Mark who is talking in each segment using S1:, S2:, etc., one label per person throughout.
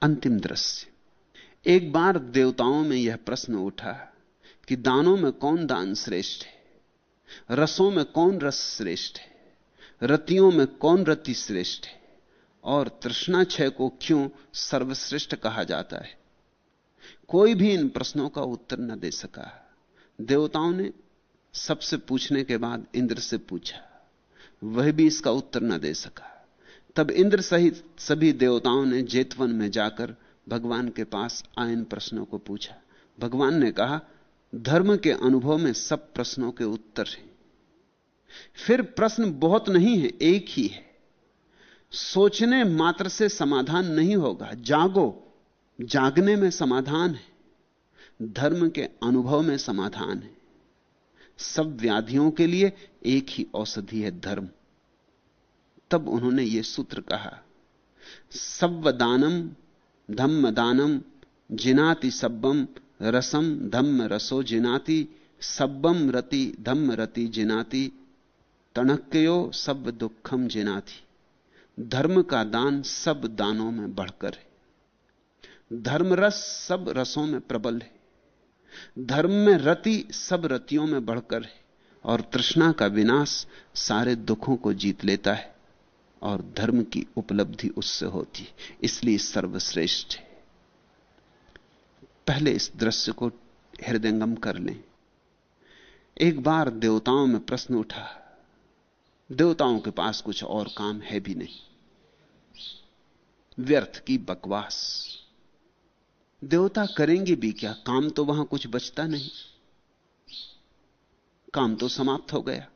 S1: अंतिम दृश्य। एक बार देवताओं में यह प्रश्न उठा कि दानों में कौन दान श्रेष्ठ है, रसों में कौन रस श्रेष्ठ है, रतियों में कौन रति श्रेष्ठ है, और तृष्णा क्षय को क्यों सर्वश्रेष्ठ कहा जाता है। कोई भी इन प्रश्नों का उत्तर न दे सका। देवताओं ने सबसे पूछने के बाद इंद्र से पूछा, वह भी इसका उत्तर न दे सका। तब इंद्र सहित सभी देवताओं ने जेतवन में जाकर भगवान के पास आयन प्रश्नों को पूछा। भगवान ने कहा, धर्म के अनुभव में सब प्रश्नों के उत्तर हैं। फिर प्रश्न बहुत नहीं है, एक ही है। सोचने मात्र से समाधान नहीं होगा, जागो, जागने में समाधान है। धर्म के अनुभव में समाधान है। सब व्याधियों के लिए एक ही औषधि है, धर्म। तब उन्होंने यह सूत्र कहा, सव्वदानम धम्म दानम जिनाति सब्बम रसम धम्म रसो जिनाति सब्बम रति धम्म रति जिनाति तणक्यो सब दुखम जिनाति। धर्म का दान सब दानों में बढ़कर है। धर्म रस सब रसों में प्रबल है। धर्म में रति सब रतियों में बढ़कर है। और तृष्णा का विनाश सारे दुखों को जीत लेता है। और धर्म की उपलब्धि उससे होती है, इसलिए सर्वश्रेष्ठ है। पहले इस दृश्य को हृदयंगम कर लें। एक बार देवताओं में प्रश्न उठा। देवताओं के पास कुछ और काम है भी नहीं, व्यर्थ की बकवास। देवता करेंगे भी क्या, काम तो वहां कुछ बचता नहीं, काम तो समाप्त हो गया।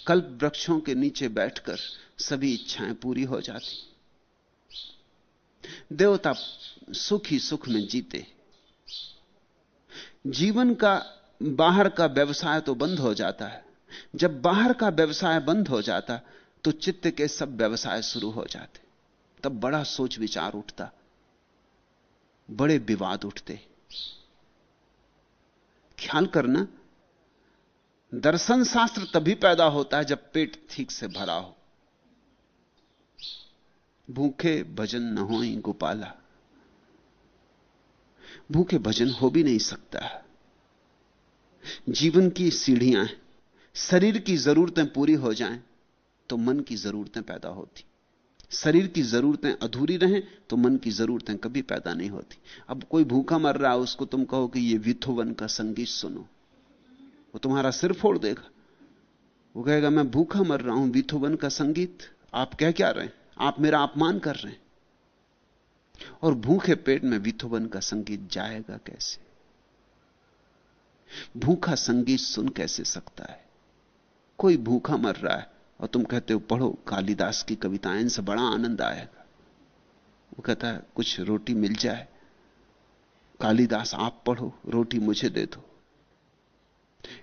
S1: कल्प वृक्षों के नीचे बैठकर सभी इच्छाएं पूरी हो जाती। देवता सुख ही सुख में जीते। जीवन का बाहर का व्यवसाय तो बंद हो जाता है। जब बाहर का व्यवसाय बंद हो जाता तो चित्त के सब व्यवसाय शुरू हो जाते। तब बड़ा सोच विचार उठता, बड़े विवाद उठते। ख्याल करना, दर्शन शास्त्र तभी पैदा होता है जब पेट ठीक से भरा हो। भूखे भजन न होई गोपाला, भूखे भजन हो भी नहीं सकता। जीवन की सीढ़ियां हैं। शरीर की जरूरतें पूरी हो जाएं तो मन की जरूरतें पैदा होती। शरीर की जरूरतें अधूरी रहें तो मन की जरूरतें कभी पैदा नहीं होती। अब कोई भूखा मर रहा है, उसको तुम कहो कि ये बीथोवन का संगीत सुनो, वो तुम्हारा सिर फोड़ देगा। वो कहेगा, मैं भूखा मर रहा हूं, बीथोवन का संगीत आप कह क्या रहे हैं, आप मेरा अपमान कर रहे हैं। और भूखे पेट में बीथोवन का संगीत जाएगा कैसे? भूखा संगीत सुन कैसे सकता है? कोई भूखा मर रहा है और तुम कहते हो पढ़ो कालिदास की कविताएं, इनसे बड़ा आनंद आएगा। वो कहता है कुछ रोटी मिल जाए, कालिदास आप पढ़ो, रोटी मुझे दे दो।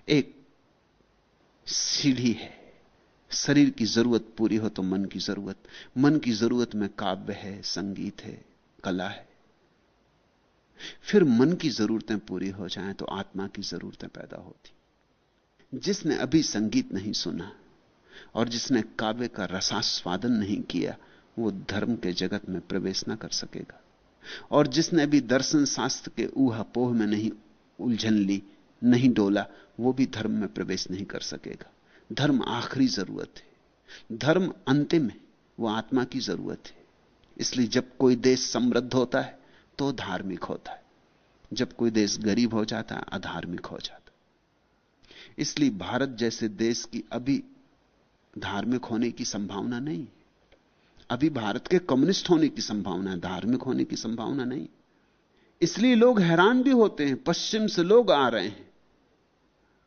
S1: एक सीढ़ी है। शरीर की जरूरत पूरी हो तो मन की जरूरत, मन की जरूरत में काव्य है, संगीत है, कला है। फिर मन की जरूरतें पूरी हो जाएं तो आत्मा की जरूरतें पैदा होती। जिसने अभी संगीत नहीं सुना और जिसने काव्य का रसास्वादन नहीं किया, वो धर्म के जगत में प्रवेश ना कर सकेगा। और जिसने अभी दर्शन शास्त्र के ऊहापोह में नहीं उलझन ली, नहीं डोला, वो भी धर्म में प्रवेश नहीं कर सकेगा। धर्म आखिरी जरूरत है, धर्म अंतिम है, वो आत्मा की जरूरत है। इसलिए जब कोई देश समृद्ध होता है तो धार्मिक होता है, जब कोई देश गरीब हो जाता है अधार्मिक हो जाता है। इसलिए भारत जैसे देश की अभी धार्मिक होने की संभावना नहीं। अभी भारत के कम्युनिस्ट होने की संभावना है, धार्मिक होने की संभावना नहीं। इसलिए लोग हैरान भी होते हैं। पश्चिम से लोग आ रहे हैं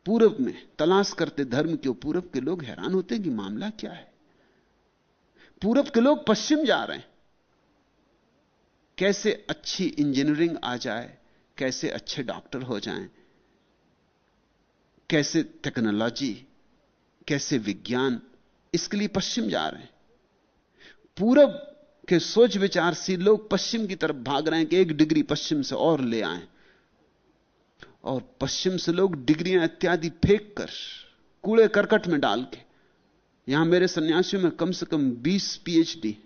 S1: पूरब में तलाश करते धर्म की। पूरब के लोग हैरान होते हैं कि मामला क्या है। पूरब के लोग पश्चिम जा रहे हैं। कैसे अच्छी इंजीनियरिंग आ जाए, कैसे अच्छे डॉक्टर हो जाएं, कैसे टेक्नोलॉजी, कैसे विज्ञान, इसके लिए पश्चिम जा रहे हैं। पूरब के सोच विचारशील लोग पश्चिम की तरफ भाग रहे हैं कि एक डिग्री पश्चिम से और ले आएं। और पश्चिम से लोग डिग्रियां इत्यादि फेंक कर कूड़े करकट में डाल के, यहां मेरे सन्यासियों में कम से कम 20 पीएचडी।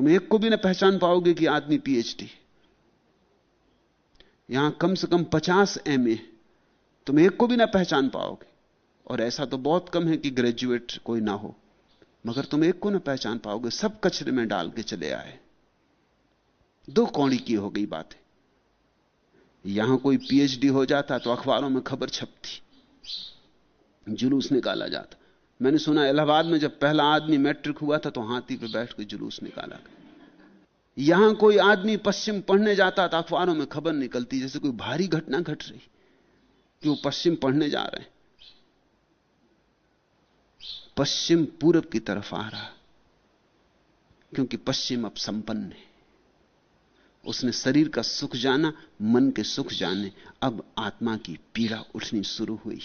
S1: तुम एक को भी ना पहचान पाओगे कि आदमी पीएचडी। यहां कम से कम 50 एमए, तुम एक को भी ना पहचान पाओगे। और ऐसा तो बहुत कम है कि ग्रेजुएट कोई ना हो, मगर तुम एक को ना पहचान पाओगे। सब कचरे में डाल के चले आए। दो कौड़ी की हो गई बात है। यहां कोई पीएचडी हो जाता तो अखबारों में खबर छपती, जुलूस निकाला जाता। मैंने सुना इलाहाबाद में जब पहला आदमी मैट्रिक हुआ था तो हाथी पे बैठ के जुलूस निकाला गया। यहां कोई आदमी पश्चिम पढ़ने जाता था, अखबारों में खबर निकलती जैसे कोई भारी घटना घट रही कि वो पश्चिम पढ़ने जा रहे हैं। पश्चिम पूरब की तरफ आ रहा, क्योंकि पश्चिम अब संपन्न है। उसने शरीर का सुख जाना, मन के सुख जाने, अब आत्मा की पीड़ा उठनी शुरू हुई।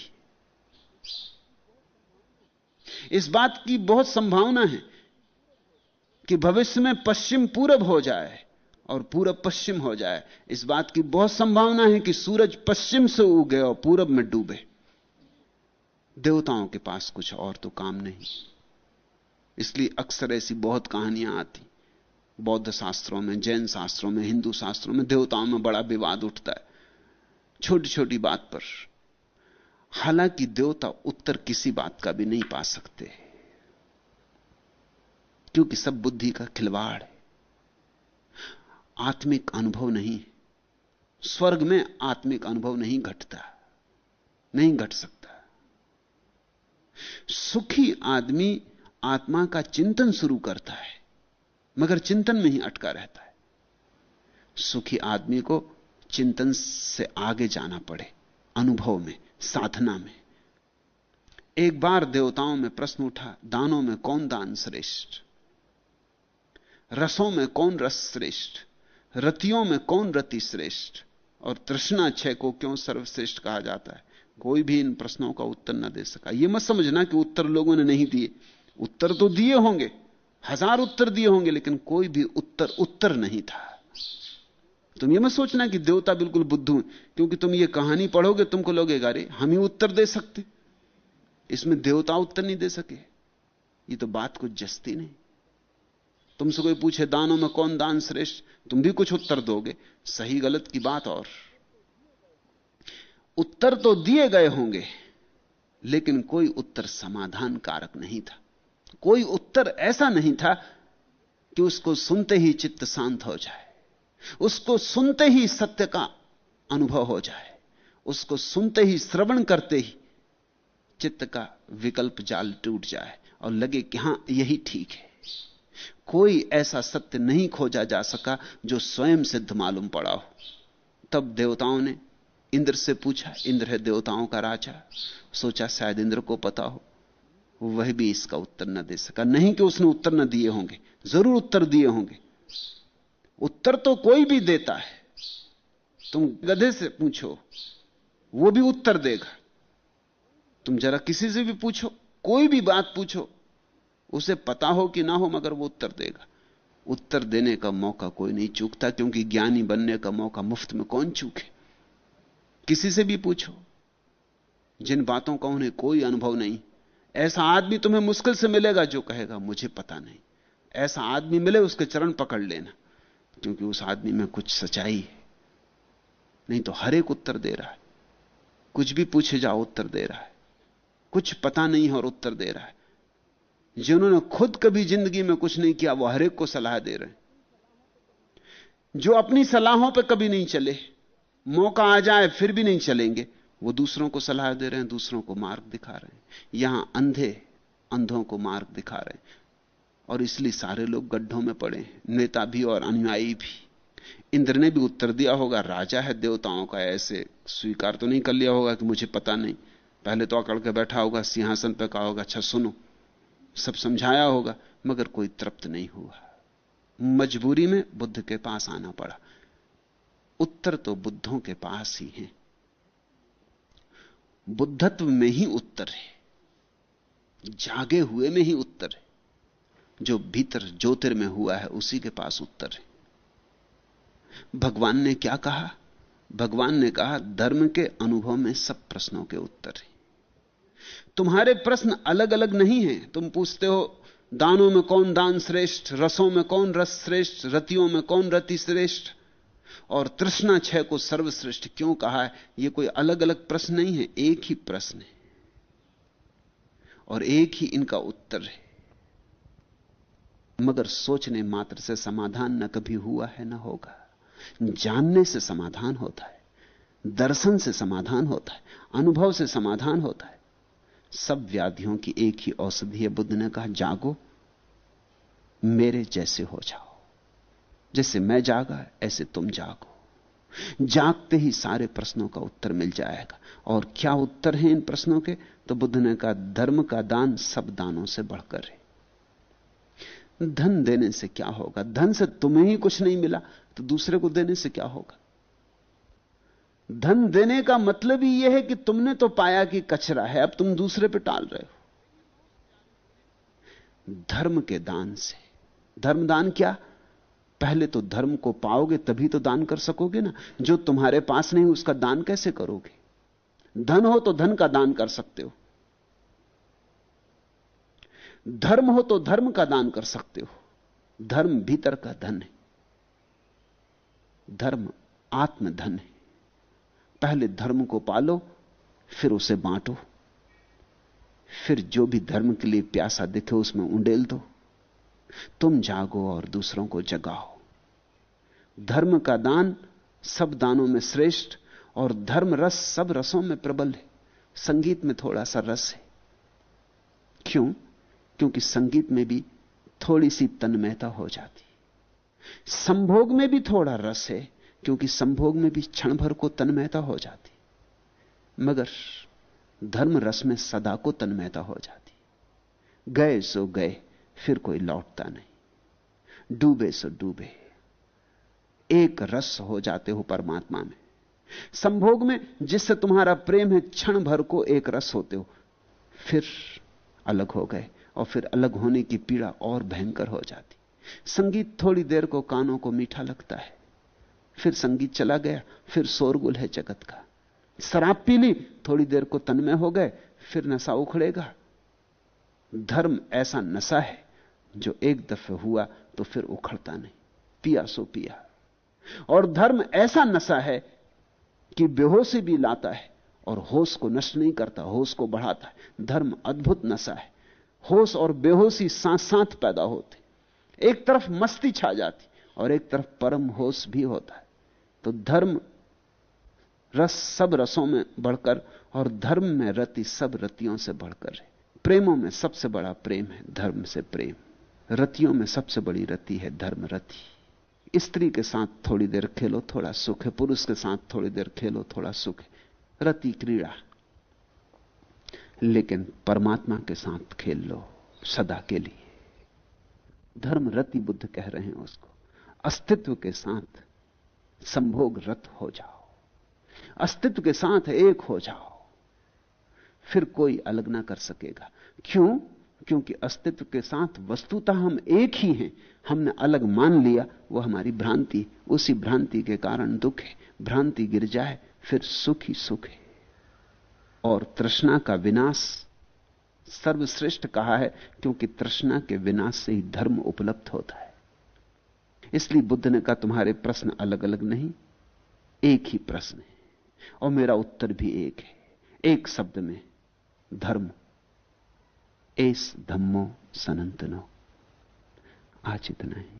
S1: इस बात की बहुत संभावना है कि भविष्य में पश्चिम पूरब हो जाए और पूरब पश्चिम हो जाए। इस बात की बहुत संभावना है कि सूरज पश्चिम से उगे और पूरब में डूबे। देवताओं के पास कुछ और तो काम नहीं, इसलिए अक्सर ऐसी बहुत कहानियां आती बौद्ध शास्त्रों में, जैन शास्त्रों में, हिंदू शास्त्रों में। देवताओं में बड़ा विवाद उठता है छोटी छोटी बात पर। हालांकि देवता उत्तर किसी बात का भी नहीं पा सकते, क्योंकि सब बुद्धि का खिलवाड़ है, आत्मिक अनुभव नहीं। स्वर्ग में आत्मिक अनुभव नहीं घटता, नहीं घट सकता। सुखी आदमी आत्मा का चिंतन शुरू करता है, मगर चिंतन में ही अटका रहता है। सुखी आदमी को चिंतन से आगे जाना पड़े, अनुभव में, साधना में। एक बार देवताओं में प्रश्न उठा, दानों में कौन दान श्रेष्ठ, रसों में कौन रस श्रेष्ठ, रतियों में कौन रति श्रेष्ठ, और तृष्णा क्षय को क्यों सर्वश्रेष्ठ कहा जाता है। कोई भी इन प्रश्नों का उत्तर न दे सका। यह मत समझना कि उत्तर लोगों ने नहीं दिए, उत्तर तो दिए होंगे, 1000 उत्तर दिए होंगे, लेकिन कोई भी उत्तर उत्तर नहीं था। तुम ये मत सोचना कि देवता बिल्कुल बुद्धू हैं, क्योंकि तुम ये कहानी पढ़ोगे तुमको लगेगा अरे हम ही उत्तर दे सकते, इसमें देवता उत्तर नहीं दे सके। ये तो बात कुछ जस्ती नहीं। तुमसे कोई पूछे दानों में कौन दान श्रेष्ठ, तुम भी कुछ उत्तर दोगे, सही गलत की बात। और उत्तर तो दिए गए होंगे, लेकिन कोई उत्तर समाधान कारक नहीं था। कोई उत्तर ऐसा नहीं था कि उसको सुनते ही चित्त शांत हो जाए, उसको सुनते ही सत्य का अनुभव हो जाए, उसको सुनते ही, श्रवण करते ही चित्त का विकल्प जाल टूट जाए और लगे कि हां यही ठीक है। कोई ऐसा सत्य नहीं खोजा जा सका जो स्वयं सिद्ध मालूम पड़ा हो। तब देवताओं ने इंद्र से पूछा, इंद्र है देवताओं का राजा, सोचा शायद इंद्र को पता हो। वह भी इसका उत्तर न दे सका। नहीं कि उसने उत्तर न दिए होंगे, जरूर उत्तर दिए होंगे। उत्तर तो कोई भी देता है। तुम गधे से पूछो, वो भी उत्तर देगा। तुम जरा किसी से भी पूछो, कोई भी बात पूछो, उसे पता हो कि ना हो, मगर वो उत्तर देगा। उत्तर देने का मौका कोई नहीं चूकता, क्योंकि ज्ञानी बनने का मौका मुफ्त में कौन चूके। किसी से भी पूछो, जिन बातों का उन्हें कोई अनुभव नहीं, ऐसा आदमी तुम्हें मुश्किल से मिलेगा जो कहेगा मुझे पता नहीं। ऐसा आदमी मिले उसके चरण पकड़ लेना, क्योंकि उस आदमी में कुछ सच्चाई है। नहीं तो हर एक उत्तर दे रहा है, कुछ भी पूछे जाओ उत्तर दे रहा है, कुछ पता नहीं है और उत्तर दे रहा है। जिन्होंने खुद कभी जिंदगी में कुछ नहीं किया वो हर एक को सलाह दे रहे हैं। जो अपनी सलाहों पे कभी नहीं चले, मौका आ जाए फिर भी नहीं चलेंगे, वो दूसरों को सलाह दे रहे हैं, दूसरों को मार्ग दिखा रहे हैं। यहां अंधे अंधों को मार्ग दिखा रहे हैं, और इसलिए सारे लोग गड्ढों में पड़े हैं, नेता भी और अनुयायी भी। इंद्र ने भी उत्तर दिया होगा, राजा है देवताओं का, ऐसे स्वीकार तो नहीं कर लिया होगा कि मुझे पता नहीं। पहले तो अकड़ के बैठा होगा सिंहासन पर, कहा होगा अच्छा सुनो, सब समझाया होगा, मगर कोई तृप्त नहीं हुआ। मजबूरी में बुद्ध के पास आना पड़ा। उत्तर तो बुद्धों के पास ही है, बुद्धत्व में ही उत्तर है, जागे हुए में ही उत्तर है। जो भीतर ज्योतिर्मय हुआ है उसी के पास उत्तर है। भगवान ने क्या कहा? भगवान ने कहा धर्म के अनुभव में सब प्रश्नों के उत्तर हैं। तुम्हारे प्रश्न अलग अलग नहीं हैं। तुम पूछते हो दानों में कौन दान श्रेष्ठ, रसों में कौन रस श्रेष्ठ, रतियों में कौन रति श्रेष्ठ, और तृष्णा क्षय को सर्वश्रेष्ठ क्यों कहा है? यह कोई अलग अलग प्रश्न नहीं है, एक ही प्रश्न है और एक ही इनका उत्तर है। मगर सोचने मात्र से समाधान न कभी हुआ है न होगा। जानने से समाधान होता है, दर्शन से समाधान होता है, अनुभव से समाधान होता है। सब व्याधियों की एक ही औषधि है। बुद्ध ने कहा, जागो, मेरे जैसे हो जाओ। जैसे मैं जागा ऐसे तुम जागो। जागते ही सारे प्रश्नों का उत्तर मिल जाएगा। और क्या उत्तर है इन प्रश्नों के? तो बुद्ध ने कहा, धर्म का दान सब दानों से बढ़कर है। धन देने से क्या होगा? धन से तुम्हें ही कुछ नहीं मिला तो दूसरे को देने से क्या होगा? धन देने का मतलब ही यह है कि तुमने तो पाया कि कचरा है, अब तुम दूसरे पे टाल रहे हो। धर्म के दान से, धर्म दान क्या? पहले तो धर्म को पाओगे तभी तो दान कर सकोगे ना। जो तुम्हारे पास नहीं उसका दान कैसे करोगे? धन हो तो धन का दान कर सकते हो, धर्म हो तो धर्म का दान कर सकते हो। धर्म भीतर का धन है, धर्म आत्मधन है। पहले धर्म को पालो, फिर उसे बांटो, फिर जो भी धर्म के लिए प्यासा दिखे उसमें उंडेल दो। तुम जागो और दूसरों को जगाओ। धर्म का दान सब दानों में श्रेष्ठ, और धर्म रस सब रसों में प्रबल है। संगीत में थोड़ा सा रस है। क्यों? क्योंकि संगीत में भी थोड़ी सी तन्मयता हो जाती। संभोग में भी थोड़ा रस है, क्योंकि संभोग में भी क्षण भर को तन्मयता हो जाती। मगर धर्म रस में सदा को तन्मयता हो जाती। गए सो गए, फिर कोई लौटता नहीं। डूबे सो डूबे, एक रस हो जाते हो परमात्मा में। संभोग में जिससे तुम्हारा प्रेम है, क्षण भर को एक रस होते हो, फिर अलग हो गए, और फिर अलग होने की पीड़ा और भयंकर हो जाती। संगीत थोड़ी देर को कानों को मीठा लगता है, फिर संगीत चला गया, फिर शोरगुल है जगत का। शराब पी ली, थोड़ी देर को तन्मय हो गए, फिर नशा उखड़ेगा। धर्म ऐसा नशा है जो एक दफे हुआ तो फिर उखड़ता नहीं, पिया सो पिया। और धर्म ऐसा नशा है कि बेहोशी भी लाता है और होश को नष्ट नहीं करता, होश को बढ़ाता है। धर्म अद्भुत नशा है। होश और बेहोशी साथ साथ पैदा होते, एक तरफ मस्ती छा जाती और एक तरफ परम होश भी होता है। तो धर्म रस सब रसों में बढ़कर, और धर्म में रति सब रतियों से बढ़कर है। प्रेमों में सबसे बड़ा प्रेम है धर्म से प्रेम। रतियों में सबसे बड़ी रति है धर्म रति। स्त्री के साथ थोड़ी देर खेलो, थोड़ा सुख है। पुरुष के साथ थोड़ी देर खेलो, थोड़ा सुख है। रति क्रीड़ा। लेकिन परमात्मा के साथ खेल लो सदा के लिए। धर्म रति बुद्ध कह रहे हैं उसको। अस्तित्व के साथ संभोग रत हो जाओ, अस्तित्व के साथ एक हो जाओ, फिर कोई अलग ना कर सकेगा। क्यों? क्योंकि अस्तित्व के साथ वस्तुतः हम एक ही हैं। हमने अलग मान लिया, वो हमारी भ्रांति। उसी भ्रांति के कारण दुख है। भ्रांति गिर जाए फिर सुख ही सुख है। और तृष्णा का विनाश सर्वश्रेष्ठ कहा है, क्योंकि तृष्णा के विनाश से ही धर्म उपलब्ध होता है। इसलिए बुद्ध ने कहा, तुम्हारे प्रश्न अलग अलग नहीं, एक ही प्रश्न है, और मेरा उत्तर भी एक है, एक शब्द में, धर्म। एस धम्मो सनातनो। आज इतना है।